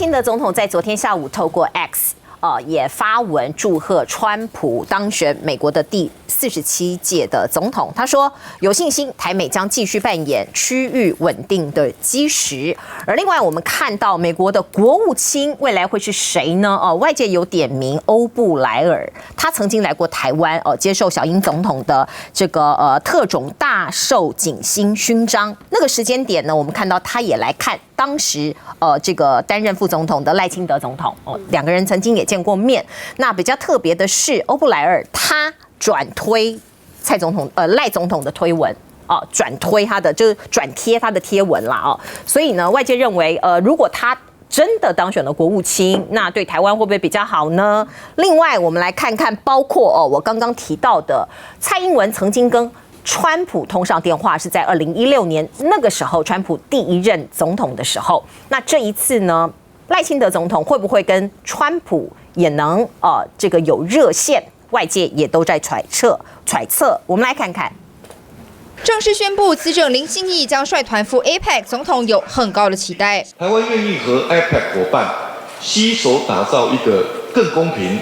清德总统在昨天下午透过 X。也发文祝贺川普当选美国的第47届的总统。他说有信心台美将继续扮演区域稳定的基石。而另外我们看到美国的国务卿未来会是谁呢？外界有点名欧布莱尔，他曾经来过台湾，接受小英总统的这个特种大绶锦星勋章。那个时间点呢，我们看到他也来看当时这个担任副总统的赖清德总统，两个人曾经也见过面。那比较特别的是，欧布莱尔他转推赖总统的推文，转推他的就是转贴他的贴文啦，所以呢，外界认为如果他真的当选了国务卿，那对台湾会不会比较好呢？另外，我们来看看，包括我刚刚提到的蔡英文曾经跟川普通上电话，是在2016年，那个时候川普第一任总统的时候。那这一次呢，赖清德总统会不会跟川普也能这个有热线？外界也都在揣测。我们来看看。正式宣布，资政林信义将率团赴 APEC， 总统有很高的期待。台湾愿意和 APEC 伙伴携手打造一个更公平、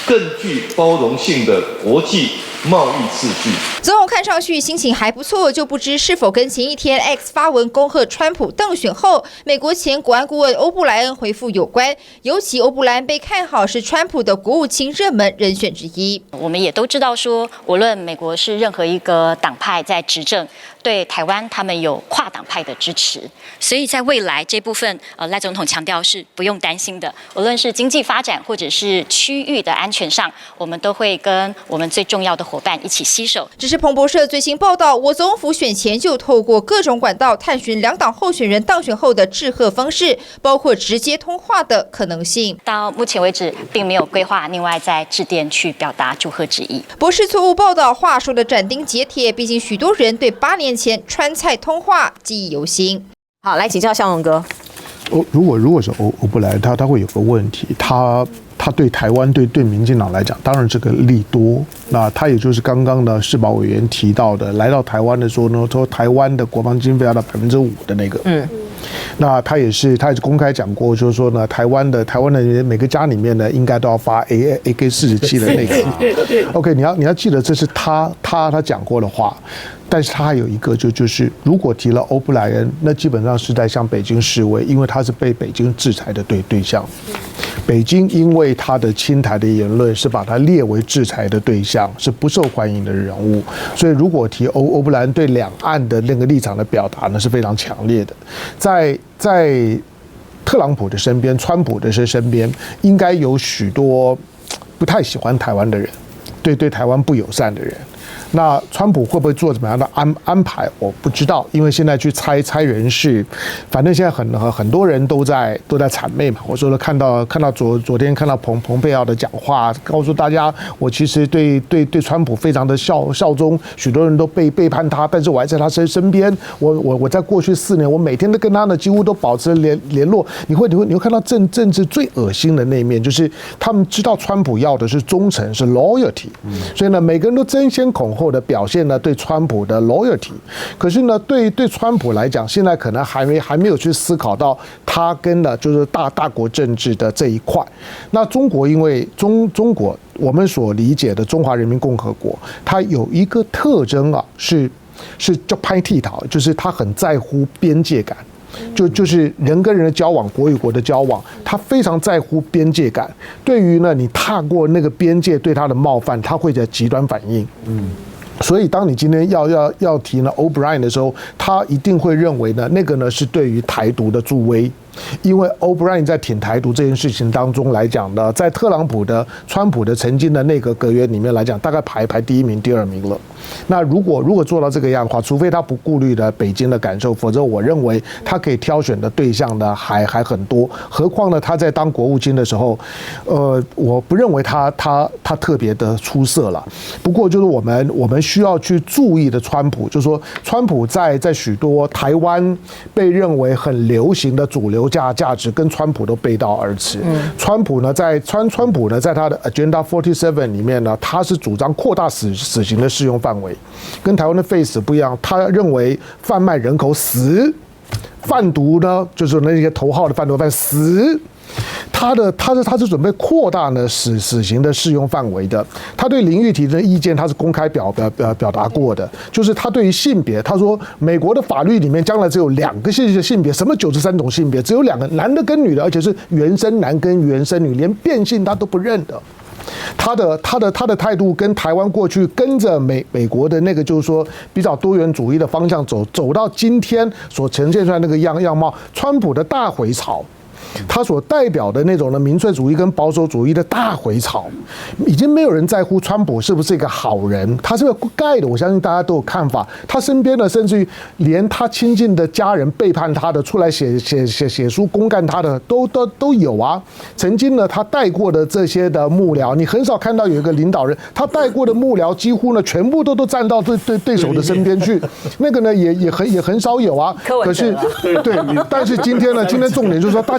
更具包容性的国际贸易秩序。总统看上去心情还不错，就不知是否跟前一天 X 发文恭贺川普当选后，美国前国安顾问欧布莱恩回复有关。尤其欧布莱恩被看好是川普的国务卿热门人选之一。我们也都知道说，无论美国是任何一个党派在执政，对台湾他们有跨党派的支持，所以在未来这部分，赖总统强调是不用担心的。无论是经济发展或者是区域的安全上，我们都会跟我们最重要的伙伴一起携手。只是彭博社最新报道，我总统府选前就透过各种管道探寻两党候选人当选后的致贺方式，包括直接通话的可能性。到目前为止，并没有规划另外再致电去表达祝贺之意。博士错误报道，话说的斩钉截铁，毕竟许多人对8年前川蔡通话记忆犹新。好，来请教向荣哥。如果是欧布莱，他会有个问题，他对台湾对民进党来讲，当然这个利多。那他也就是刚刚的世保委员提到的，来到台湾的时候呢，说台湾的国防经费要到5%的那个。那他也是公开讲过，就是说呢，台湾的每个家里面呢，应该都要发 AK-47的那个。OK， 你要记得这是他讲过的话。但是他还有一个就是如果提了欧布莱恩，那基本上是在向北京示威，因为他是被北京制裁的对象。北京因为他的亲台的言论是把他列为制裁的对象，是不受欢迎的人物。所以如果提欧布莱恩对两岸的那个立场的表达呢，是非常强烈的。在特朗普的身边、川普的身边，应该有许多不太喜欢台湾的人，对台湾不友善的人。那川普会不会做怎么样的安排？我不知道，因为现在去猜人事，反正现在很多人都在谄媚嘛。我说了，看到昨天看到彭佩奥的讲话，告诉大家我其实对川普非常的效忠，许多人都背叛他，但是我还在他身边。我在过去4年，我每天都跟他呢几乎都保持联络。你会看到政治最恶心的那一面，就是他们知道川普要的是忠诚，是 loyalty，所以呢，每个人都争先恐后的表现呢对川普的 loyalty， 可是呢对川普来讲，现在可能还没有去思考到他跟呢就是大国政治的这一块。那中国因为中国我们所理解的中华人民共和国，它有一个特征啊，是叫拍剃头，就是他很在乎边界感。就是人跟人的交往，国与国的交往，他非常在乎边界感。对于呢，你踏过那个边界对他的冒犯，他会有极端反应。所以当你今天要提呢 O'Brien 的时候，他一定会认为呢，那个呢是对于台独的助威。因为 O'Brien 在挺台独这件事情当中来讲呢，在特朗普的、川普的曾经的内阁阁员里面来讲，大概排第1名、第2名了。那如果做到这个样的话，除非他不顾虑的北京的感受，否则我认为他可以挑选的对象呢还很多。何况呢，他在当国务卿的时候，我不认为他特别的出色了。不过就是我们需要去注意的川普，就是说川普在许多台湾被认为很流行的主流价值跟川普都背道而驰。川普呢，在他的 Agenda 47里面呢，他是主张扩大死刑的适用范围，跟台湾的废死不一样。他认为贩卖人口死，贩毒呢就是那些头号的贩毒犯死。他是准备扩大呢死刑的适用范围的。他对林玉婷的意见他是公开表达过的，就是他对于性别，他说美国的法律里面将来只有2个性别，什么93种性别，只有2个，男的跟女的，而且是原生男跟原生女，连变性他都不认的。他的态度跟台湾过去跟着美国的那个就是说比较多元主义的方向走到今天所呈现出来那个样貌，川普的大回潮。他所代表的那种的民粹主义跟保守主义的大回潮，已经没有人在乎川普是不是一个好人，他是个盖的，我相信大家都有看法。他身边的，甚至于连他亲近的家人背叛他的，出来写书公干他的，都有啊。曾经呢，他带过的这些的幕僚，你很少看到有一个领导人，他带过的幕僚几乎呢全部都站到对手的身边去，那个呢也很少有啊。可是对，但是今天重点就是说大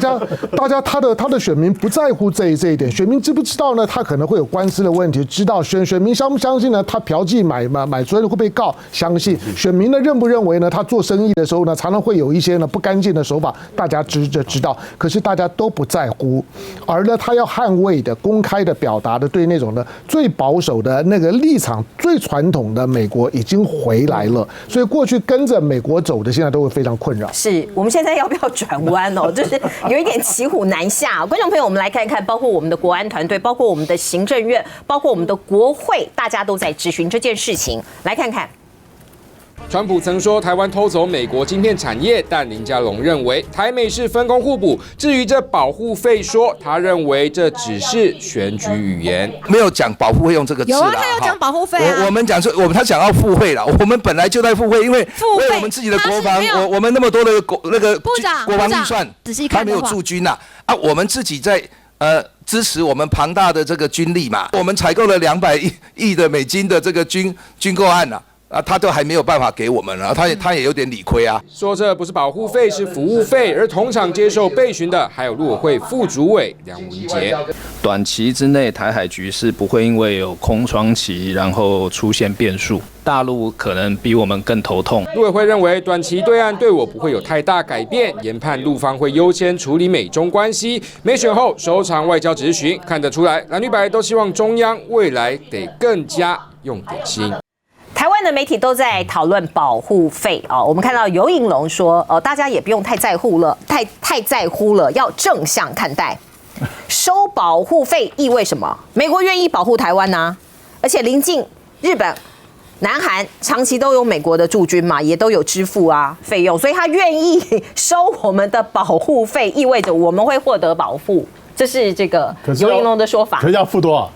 家他的选民不在乎这一点，选民知不知道呢？他可能会有官司的问题，知道选民相不相信呢？他嫖妓买所以会被告，相信选民呢认不认为呢？他做生意的时候呢，常常会有一些呢不干净的手法，大家知道，可是大家都不在乎，而呢他要捍卫的、公开的表达的对那种的最保守的那个立场、最传统的美国已经回来了，所以过去跟着美国走的，现在都会非常困扰。是我们现在要不要转弯哦？就是有一点骑虎难下。观众朋友，我们来看看，包括我们的国安团队，包括我们的行政院，包括我们的国会，大家都在质询这件事情。来看看。川普曾说台湾偷走美国晶片产业，但林佳龙认为台美是分工互补。至于这保护费说，他认为这只是选举语言，没有讲保护费用这个字啦。有啊，他有讲保护费啊。我们讲说，他讲到付费了，我们本来就在付费，因为为我们自己的国防，我们那么多的那个国防预算，他没有驻军呐啊，我们自己在支持我们庞大的这个军力嘛，我们采购了200亿的美金的这个军购案呐。他都还没有办法给我们了，他也有点理亏啊。说这不是保护费，是服务费。而同场接受备询的还有陆委会副主委梁文杰。短期之内，台海局势不会因为有空窗期，然后出现变数。大陆可能比我们更头痛。陆委会认为，短期对岸对我不会有太大改变，研判陆方会优先处理美中关系。没选后收场外交质询，看得出来，蓝绿白都希望中央未来得更加用点心。台湾的媒体都在讨论保护费啊，我们看到游盈隆说，大家也不用太在乎了，太在乎了，要正向看待。收保护费意味什么？美国愿意保护台湾啊，而且邻近日本、南韩长期都有美国的驻军嘛，也都有支付费用，所以他愿意收我们的保护费，意味着我们会获得保护。这是这个游盈隆的说法。可是要付多少？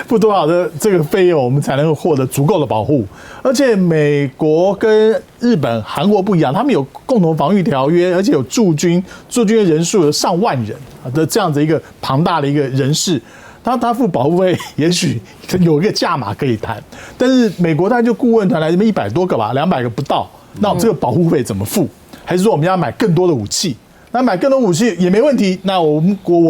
付多少的这个费用，我们才能够获得足够的保护？而且美国跟日本、韩国不一样，他们有共同防御条约，而且有驻军的人数有上万人的这样子一个庞大的一个人士。他付保护费，也许有一个价码可以谈，但是美国他就顾问团来这边100多个吧，200个不到，那这个保护费怎么付？还是说我们要买更多的武器？那买更多武器也没问题，那我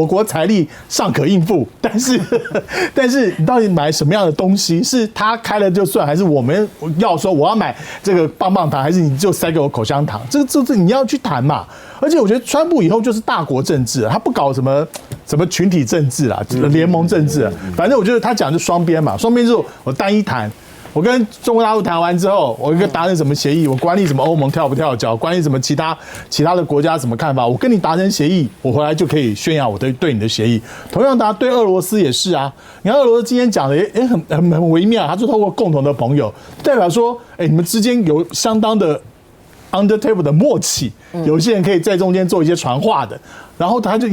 国财力尚可应付，但是你到底买什么样的东西？是他开了就算，还是我们要说我要买这个棒棒糖，还是你就塞给我口香糖？这你要去谈嘛。而且我觉得川普以后就是大国政治，他不搞什么群体政治啦、联盟政治，反正我觉得他讲就双边嘛，双边之后我单一谈。我跟中国大陆谈完之后，我跟达成什么协议？我管你什么欧盟跳不跳脚，管你什么其他的国家什么看法？我跟你达成协议，我回来就可以宣扬我对你的协议。同样的，对俄罗斯也是啊。你看俄罗斯今天讲的也很微妙，他就透过共同的朋友，代表说，你们之间有相当的 under table 的默契，有些人可以在中间做一些传话的。然后他就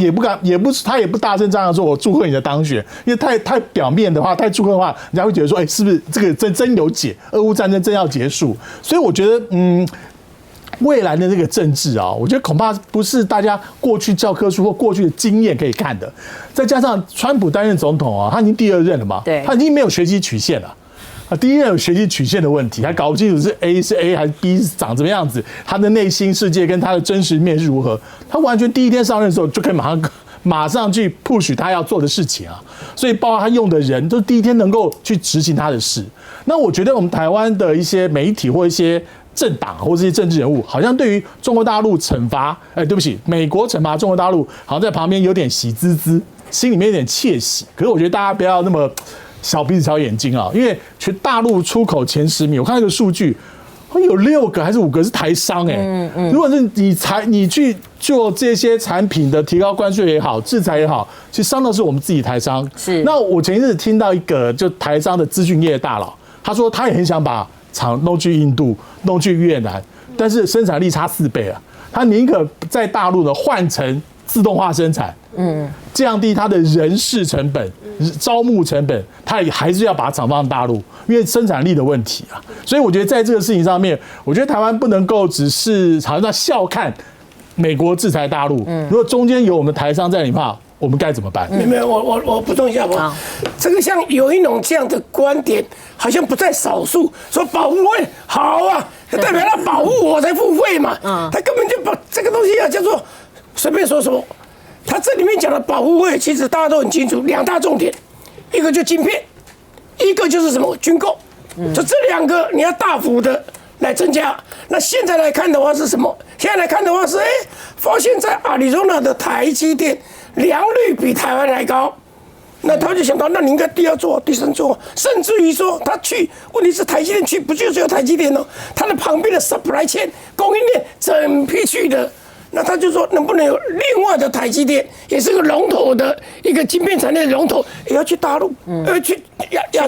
他也不大声张扬说我祝贺你的当选，因为太表面的话，太祝贺的话，人家会觉得说，是不是这个真有解？俄乌战争真要结束？所以我觉得，未来的这个政治啊，我觉得恐怕不是大家过去教科书或过去的经验可以看的。再加上川普担任总统啊，他已经第2任了嘛，他已经没有学习曲线了。第一任有学习曲线的问题，还搞不清楚是 A 是 A 还是 B 是长怎么样子，他的内心世界跟他的真实面是如何，他完全第一天上任的时候就可以马上去 push 他要做的事情啊，所以包括他用的人都第一天能够去执行他的事。那我觉得我们台湾的一些媒体或一些政党或这些政治人物，好像对于中国大陆惩罚，对不起，美国惩罚中国大陆，好像在旁边有点喜滋滋，心里面有点窃喜。可是我觉得大家不要那么小鼻子小眼睛啊，因为全大陆出口前10名，我看那个数据。有6个还是5个是台商如果是你去做这些产品的提高关税也好，制裁也好，其实伤的是我们自己台商。是。那我前一阵子听到一个就台商的资讯业大佬，他说他也很想把厂弄去印度、弄去越南，但是生产力差4倍啊，他宁可在大陆呢换成自动化生产，降低他的人事成本、招募成本，他也还是要把厂放大陆，因为生产力的问题啊。所以我觉得在这个事情上面，我觉得台湾不能够只是好像笑看美国制裁大陆，如果中间有我们台商在里面，我们该怎么办？没有，我补充一下吧。这个像有一种这样的观点，好像不在少数，说保护费好啊，代表他保护我才付费嘛。他根本就把这个东西叫做随便说什么。他这里面讲的保护费，其实大家都很清楚，2大重点，一个就晶片，一个就是什么军购。就这2个你要大幅的来增加。那现在来看的话是什么？现在来看的话是，发现在亚利桑那的台积电良率比台湾还高。那他就想到，那你应该第2座、第3座，甚至于说他去，问题是台积电去不就只有台积电哦，它的旁边的 supply chain 供应链整批去的。那他就说，能不能有另外的台积电，也是个龙头的一个晶片产业的龙头，也要去大陆，要去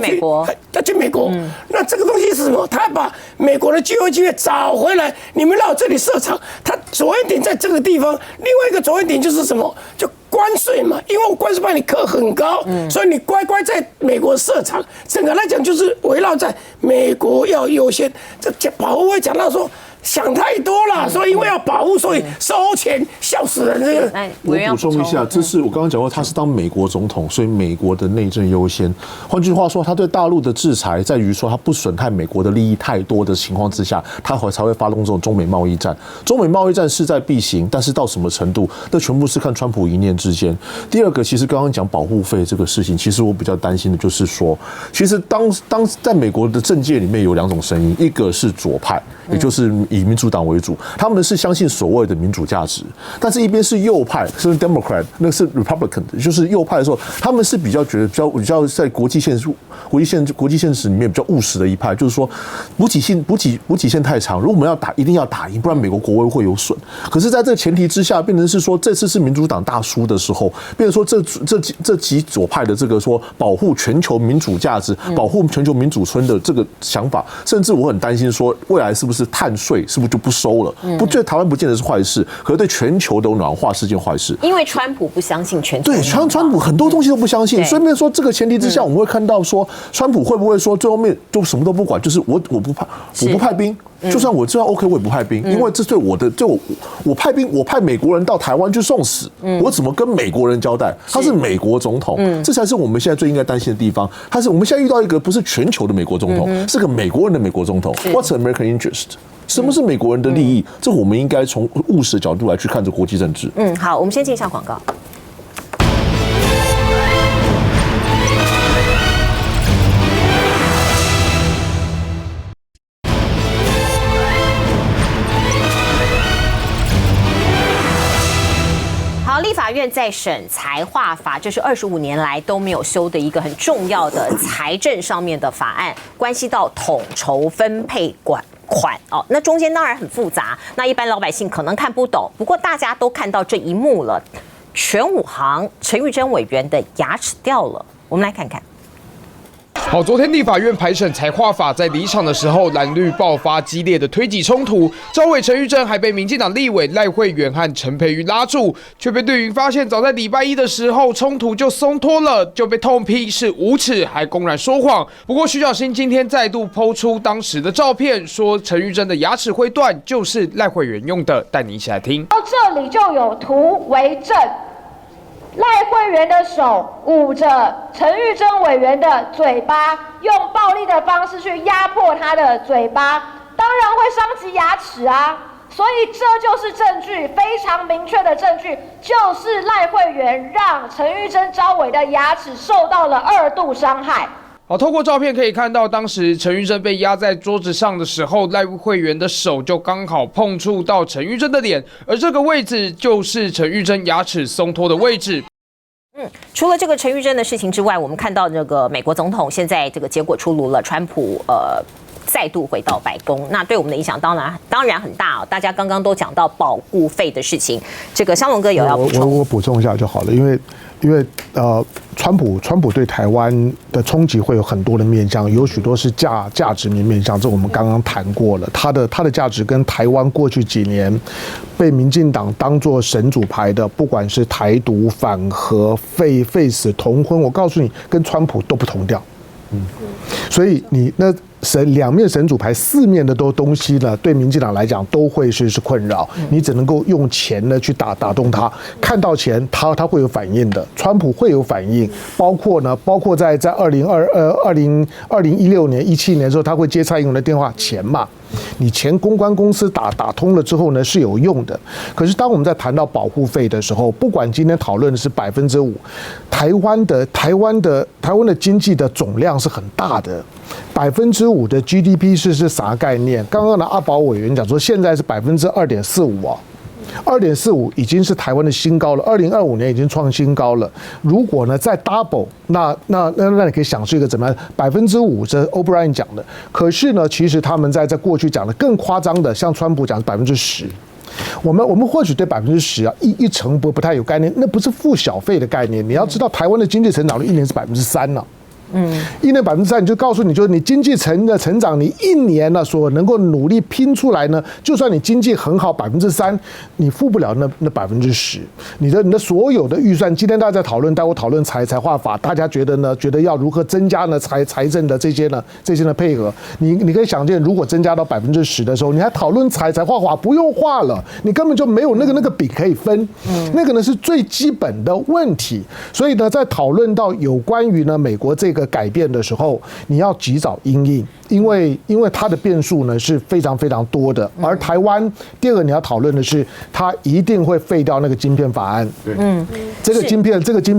美国，要去美国。那这个东西是什么？他把美国的机会找回来，你们来我这里设厂，他着眼点在这个地方。另外一个着眼点就是什么？就关税嘛，因为我关税把你课很高，所以你乖乖在美国设厂。整个来讲就是围绕在美国要优先。这保护会讲到说。想太多了，所以因为要保护，所以收钱，笑死人！这个，我补充一下，这是我刚刚讲过，他是当美国总统，所以美国的内政优先。换句话说，他对大陆的制裁在于说，他不损害美国的利益太多的情况之下，他才会发动这种中美贸易战。中美贸易战势在必行，但是到什么程度，那全部是看川普一念之间。第二个，其实刚刚讲保护费这个事情，其实我比较担心的就是说，其实当在美国的政界里面有2种声音，一个是左派，也就是以民主党为主，他们是相信所谓的民主价值，但是一边是右派，是 Democrat， 那是 Republican， 就是右派的时候，他们是比较觉得比较在国际现实里面比较务实的一派，就是说补给线太长，如果我们要打，一定要打赢，不然美国国威会有损。可是，在这个前提之下，变成是说这次是民主党大输的时候，变成说这几左派的这个说保护全球民主价值、保护全球民主村的这个想法，甚至我很担心说未来是不是碳税是不是就不收了？不，对台湾不见得是坏事，可是对全球的暖化是件坏事。因为川普不相信全球，对川普很多东西都不相信，所以说这个前提之下，我们会看到说，川普会不会说最后面就什么都不管，就是我不派兵。就算我知道 OK， 我也不派兵，因为这对我派兵，我派美国人到台湾去送死，我怎么跟美国人交代？他是美国总统，这才是我们现在最应该担心的地方。我们现在遇到一个不是全球的美国总统，是个美国人的美国总统。What's American interest？ 什么是美国人的利益？这我们应该从务实的角度来去看这国际政治。好，我们先进一下广告。立法院在审财划法，这是25年来都没有修的一个很重要的财政上面的法案，关系到统筹分配款哦。那中间当然很复杂，那一般老百姓可能看不懂，不过大家都看到这一幕了，全武行陈玉珍委员的牙齿掉了，我们来看看。好，昨天立法院排审财划法，在离场的时候，蓝绿爆发激烈的推挤冲突。召委陈玉珍还被民进党立委赖慧媛和陈培瑜拉住，却被绿营发现，早在礼拜1的时候，冲突就松脱了，就被痛批是无耻，还公然说谎。不过徐小新今天再度抛出当时的照片，说陈玉珍的牙齿会断，就是赖慧媛用的，带你一起来听。到这里就有图为证。赖慧媛的手捂着陈玉珍委员的嘴巴，用暴力的方式去压迫他的嘴巴，当然会伤及牙齿啊！所以这就是证据，非常明确的证据，就是赖慧媛让陈玉珍召委的牙齿受到了2度伤害。好，透过照片可以看到，当时陈玉珍被压在桌子上的时候，赖会员的手就刚好碰触到陈玉珍的脸，而这个位置就是陈玉珍牙齿松脱的位置。除了这个陈玉珍的事情之外，我们看到这个美国总统现在这个结果出炉了，川普再度回到白宫，那对我们的影响当然很大哦。大家刚刚都讲到保护费的事情，这个湘龙哥有要补充？我补充一下就好了，因为川普对台湾的冲击会有很多的面向，有许多是价值面向，这我们刚刚谈过了。他的价值跟台湾过去几年被民进党当作神主牌的，不管是台独、反核、废死、同婚，我告诉你，跟川普都不同调。所以你那两面神主牌4面的东西呢，对民进党来讲都会是困扰。你只能够用钱呢去打动他，看到钱他会有反应的，川普会有反应，包括在2016年、17年的时候，他会接蔡英文的电话，钱嘛。你钱公关公司打通了之后呢是有用的，可是当我们在谈到保护费的时候，不管今天讨论的是5%，台湾的经济的总量是很大的，5%的 GDP 是啥概念？刚刚的阿宝委员讲说，现在是2.45%啊。2.45已经是台湾的新高了，2025年已经创新高了。如果呢再 double， 那你可以想是一个怎么样？5%，这 O'Brien 讲的。可是呢，其实他们在过去讲的更夸张的，像川普讲10%。我们或许对10%啊一成不太有概念，那不是付小费的概念。你要知道，台湾的经济成长率1年是3%呢。1年3%，你就告诉你，就是你经济成长，你1年呢所能够努力拼出来呢，就算你经济很好3%，你付不了那10%。你的所有的预算，今天大家在讨论，待会讨论财划法，大家觉得要如何增加呢财政的这些呢配合？你可以想见，如果增加到10%的时候，你还讨论财划法，不用画了，你根本就没有那个饼可以分。那个呢是最基本的问题。所以呢，在讨论到有关于呢美国这个改变的时候，你要及早因应，因为它的变数呢是非常非常多的。而台湾第二个你要讨论的是，它一定会废掉那个晶片法案。这个晶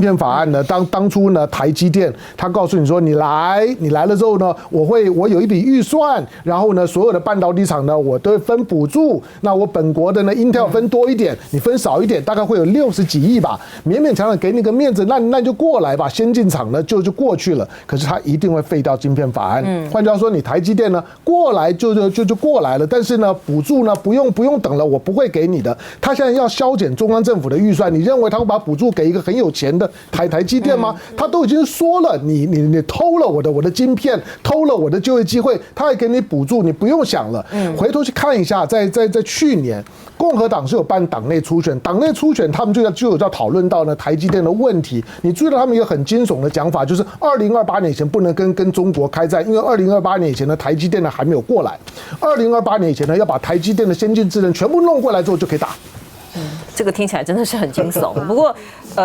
片法案呢，当初呢台积电他告诉你说，你来了之后呢，我有一笔预算，然后呢所有的半导体厂呢我都会分补助，那我本国的呢 Intel 分多一点，你分少一点，大概会有60几亿吧，勉强强给你个面子，那你就过来吧，先进厂呢就过去了。可是他一定会废掉晶片法案。换句话说，你台积电呢过来就过来了，但是呢补助呢不用等了，我不会给你的。他现在要削减中央政府的预算，你认为他会把补助给一个很有钱的台积电吗？他都已经说了，你偷了我的晶片，偷了我的就业机会，他还给你补助，你不用想了。回头去看一下，在去年共和党是有办党内初选，他们就有在讨论到呢台积电的问题。你注意到他们一个很惊悚的讲法，就是2028年以前不能跟中国开战，因为2028年以前呢台积电呢还没有过来，2028年以前呢要把台积电的先进制程全部弄过来之后就可以打。这个听起来真的是很惊悚。不过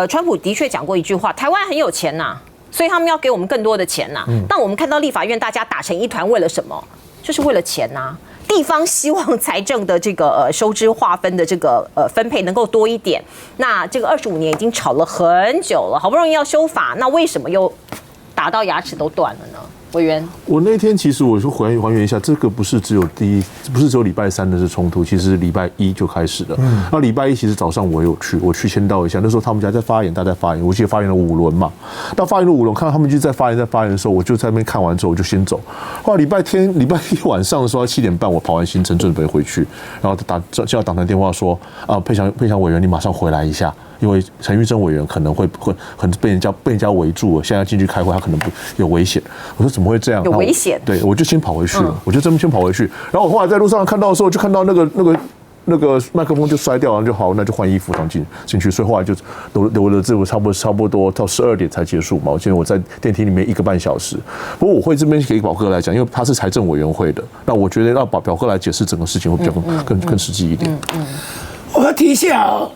川普的确讲过一句话，台湾很有钱呐，所以他们要给我们更多的钱呐。但我们看到立法院大家打成一团，为了什么？就是为了钱呐。地方希望财政的这个收支划分的这个分配能够多一点。那这个25年已经吵了很久了，好不容易要修法，那为什么又打到牙齿都断了呢？委员，我那天其实我说还原一下，这个不是只有礼拜3的是冲突，其实礼拜1就开始了。那礼拜1其实早上我去签到一下，那时候他们家在发言，大家在发言，我记得发言了5轮嘛。到发言了5轮，看到他们就在发言的时候，我就在那边看完之后我就先走。后来礼拜1晚上的时候7点半，我跑完行程准备回去，然后叫党团电话说佩祥委员你马上回来一下。因为陈玉珍委员可能会很被人家围住了，现在要进去开会，他可能有危险。我说怎么会这样？有危险？对，我就先跑回去了，我就这么先跑回去。然后我后来在路上看到的时候，就看到那个麦克风就摔掉，然后就好，那就换衣服进去。所以后来就留了这个差不多到12点才结束嘛。我记得我在电梯里面1个半小时。不过我会这边给宝哥来讲，因为他是财政委员会的，那我觉得让宝哥来解释整个事情会比较更实际一点。我要提一下哦。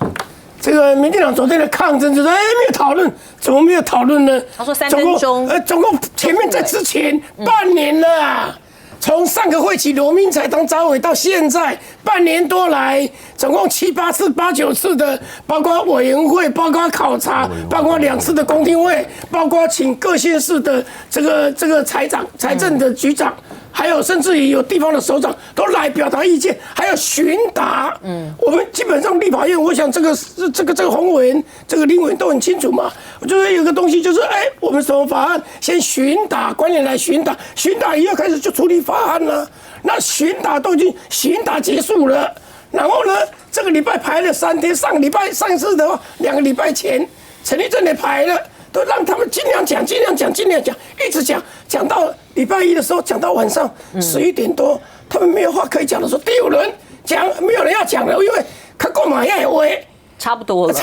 这个民进党昨天的抗争就是没有讨论，怎么没有讨论呢？他说3分钟，总共前面在之前半年了，从上个会期罗明才当召委到现在半年多来，总共7、8次、8、9次的，包括委员会，包括考察，包括2次的公听会，包括请各县市的这个财政的局长。还有甚至于有地方的首长都来表达意见，还有询答。我们基本上立法院，我想这个洪委员、这个林委员都很清楚嘛。我觉得有个东西就是，我们什么法案先询答，官员来询答，询答以后开始就处理法案了。那询答都已经询答结束了，然后呢，这个礼拜排了3天，上一次的话2个礼拜前，陈立正也排了。都让他们尽量讲，一直讲到礼拜一的时候，讲到晚上11点多，他们没有话可以讲的时候，第5轮讲没有人要讲了，因为他购买要喂，差不多了，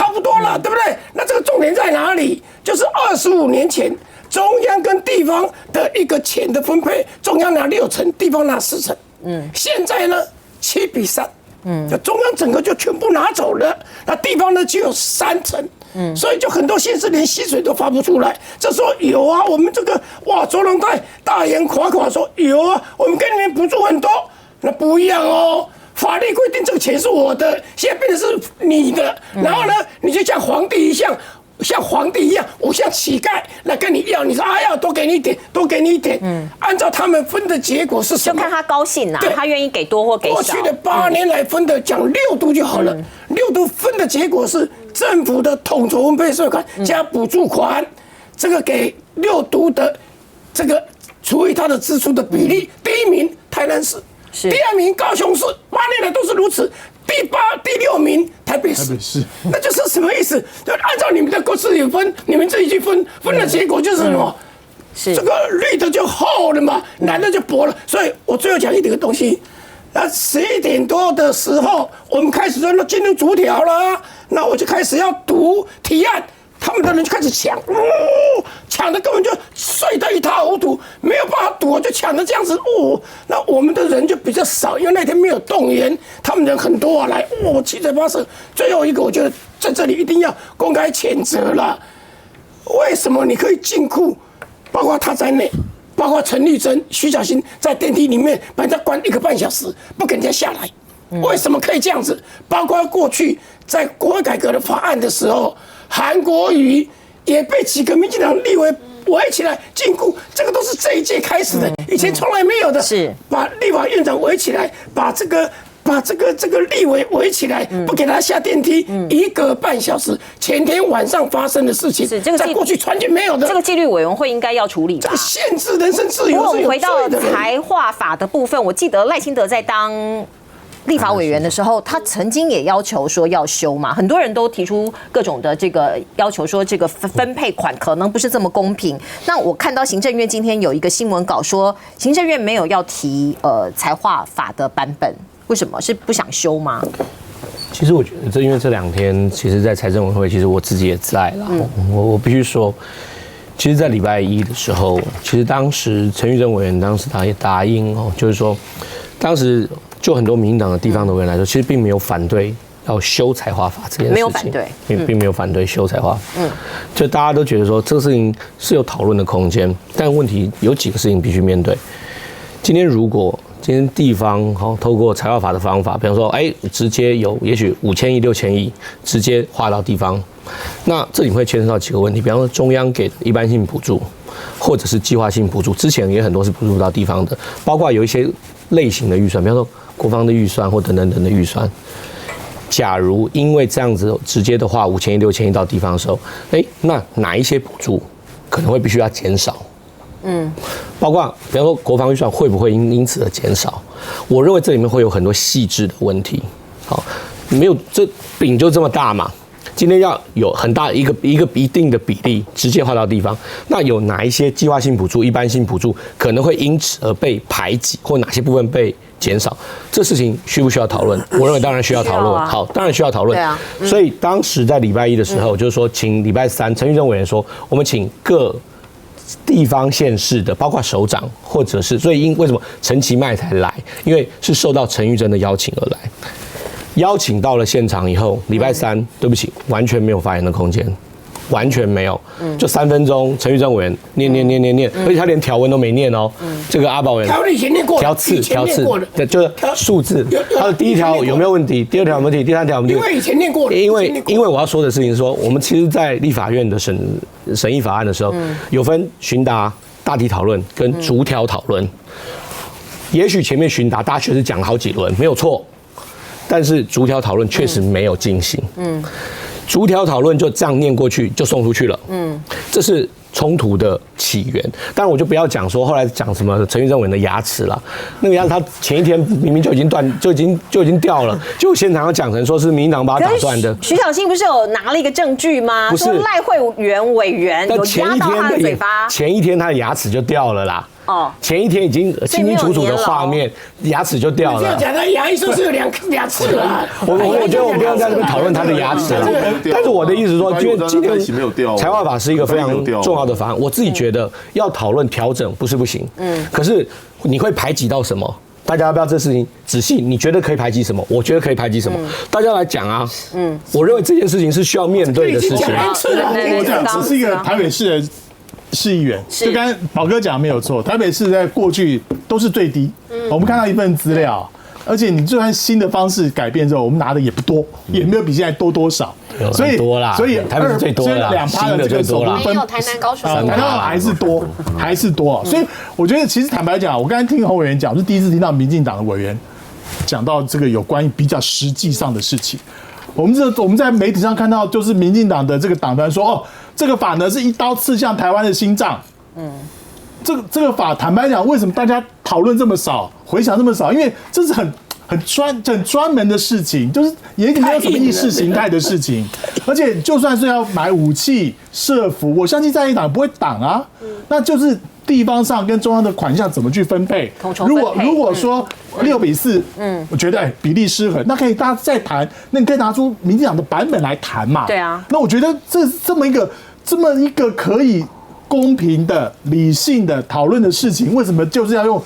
对不对？那这个重点在哪里？就是25年前中央跟地方的一个钱的分配，中央拿6成，地方拿4成。现在呢7比3，中央整个就全部拿走了，那地方呢只有3成。所以就很多县市连薪水都发不出来。这时候有啊，我们这个卓荣泰大言夸夸说有啊，我们给你们补助很多，那不一样哦。法律规定这个钱是我的，现在变成是你的，然后呢，你就像皇帝一样，我像乞丐来跟你要，你说要多给你一点，按照他们分的结果是什么？就看他高兴他愿意给多或给少。过去的8年来分的，讲6都就好了，6都分的结果是政府的统筹分配税款加补助款，这个给6都的这个除以他的支出的比例，第1名台南市，第2名高雄市，8年来都是如此。第6名台北市，那就是什么意思？就按照你们的各自有分，你们自己去分的结果就是什么？这个绿的就厚了嘛，蓝的就薄了。所以我最后讲一点东西。那11点多的时候，我们开始说进入逐条了，那我就开始要读提案。他们的人就开始抢，抢的根本就睡得一塌糊涂，没有办法赌，就抢的这样子，那我们的人就比较少，因为那天没有动员，他们人很多啊，来，七嘴八舌。最后一个，我觉得在这里一定要公开谴责了。为什么你可以禁锢，包括他在内，包括陈玉珍、徐小新在电梯里面把人家关1个半小时，不给人家下来？为什么可以这样子？包括过去在国会改革的法案的时候。韩国瑜也被几个民进党立委围起来禁锢，这个都是这一届开始的，以前从来没有的。是把立法院长围起来，把这个立委围起来，不给他下电梯，1个半小时。前天晚上发生的事情，是这个在过去完全没有的。这个纪律委员会应该要处理吧？这个限制人身自由是有罪的。不过我们回到财划法的部分，我记得赖清德在当立法委员的时候，他曾经也要求说要修嘛，很多人都提出各种的这个要求，说这个分配款可能不是这么公平。那我看到行政院今天有一个新闻稿说，行政院没有要提财划法的版本，为什么？是不想修吗？其实我觉得因为这2天，其实，在财政委员会，其实我自己也在啦。我必须说，其实，在礼拜1的时候，其实当时陈玉珍委员当时他也答应就是说，当时。就很多民进党的地方的委员来说，其实并没有反对要修财划法这件事情，没有反对，并没有反对修财划法。就大家都觉得说这个事情是有讨论的空间，但问题有几个事情必须面对。今天地方透过财划法的方法，比方说直接有也许5000亿、6000亿直接划到地方，那这里会牵涉到几个问题，比方说中央给一般性补助，或者是计划性补助，之前也很多是补助到地方的，包括有一些类型的预算，比方说国防的预算或等等的预算。假如因为这样子直接的话5000亿、6000亿到地方的时候，那哪一些补助可能会必须要减少？包括比方说国防预算会不会因此而减少？我认为这里面会有很多细致的问题。好，没有这饼就这么大嘛。今天要有很大一个一定的比例直接划到地方，那有哪一些计划性补助、一般性补助可能会因此而被排挤，或哪些部分被减少？这事情需不需要讨论？我认为当然需要讨论。好，当然需要讨论。对啊。所以当时在礼拜1的时候，就是说，请礼拜3陈玉珍委员说，我们请各地方县市的，包括首长，或者是，所以为什么陈其迈才来？因为是受到陈玉珍的邀请而来。邀请到了现场以后，礼拜3，对不起，完全没有发言的空间，完全没有，就3分钟，陈玉珍委员念，而且他连条文都没念哦。这个阿宝委员条以前念过，条次，对，就是数字。他的第1条有没有问题？第2条有没有问题？第3条有没有问题？因为以前念过了。因为我要说的事情是说，我们其实，在立法院的审议法案的时候，有分询答、大题讨论跟逐条讨论。也许前面询答大家确实讲了好几轮，没有错，但是逐条讨论确实没有进行。逐条讨论就这样念过去就送出去了。这是冲突的起源。当然我就不要讲说后来讲什么陈玉珍委员的牙齿了，那个牙齿他前一天明明就已经掉了，就现场要讲成说是民进党把它打断的。徐小新不是有拿了一个证据吗？不是，说赖慧媛委员有压到他的嘴巴，前一天他的牙齿就掉了啦。前一天已经清清楚楚的画面，牙齿就掉了。这样讲，他牙医说是有两次了。我觉得我不要在这边讨论他的牙齿了。但是我的意思是说，因为今天财划法是一个非常重要的法案，我自己觉得要讨论调整不是不行。可是你会排挤到什么？大家要不要这事情仔细？你觉得可以排挤什么？我觉得可以排挤什么？大家来讲啊。我认为这件事情是需要面对的事情。我讲只是一个台北市的市议员，就刚才宝哥讲没有错，台北市在过去都是最低。我们看到一份资料，而且你就算新的方式改变之后，我们拿的也不多，也没有比现在多多少。所以台北是最多的，2%的这个首都分，台南高雄，台南还是多。所以我觉得其实坦白讲，我刚才听侯委员讲，我是第一次听到民进党的委员讲到这个有关于比较实际上的事情。我们在媒体上看到，就是民进党的这个党团说，这个法呢是一刀刺向台湾的心脏。这个法坦白讲，为什么大家讨论这么少，回响这么少？因为这是很专门的事情，就是也没有什么意识形态的事情。而且就算是要买武器、设伏，我相信在野党不会挡啊。那就是地方上跟中央的款项怎么去分配？如果说6:4，我觉得比例失衡，那可以大家再谈，那你可以拿出民进党的版本来谈嘛。对啊。那我觉得这么一个可以公平的、理性的讨论的事情，为什么就是要用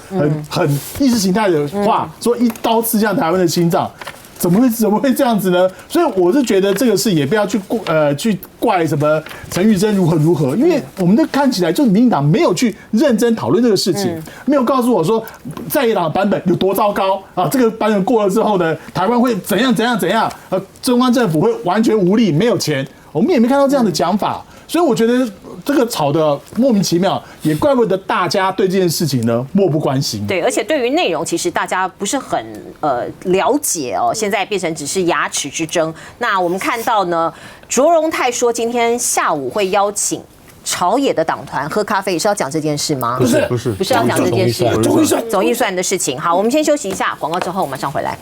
很意识形态的话说一刀刺向台湾的心脏？怎么会这样子呢？所以我是觉得这个事也不要去怪什么陈玉珍如何，因为我们的看起来就是民进党没有去认真讨论这个事情，没有告诉我说在野党的版本有多糟糕啊！这个版本过了之后呢，台湾会怎样，中央政府会完全无力，没有钱，我们也没看到这样的讲法。所以我觉得这个吵得莫名其妙，也怪不得大家对这件事情呢漠不关心。对，而且对于内容，其实大家不是很了解哦。现在变成只是牙齿之争。那我们看到呢，卓荣泰说今天下午会邀请朝野的党团喝咖啡，是要讲这件事吗？不是要讲这件事，总预算的事情。好，我们先休息一下，广告之后我马上回来。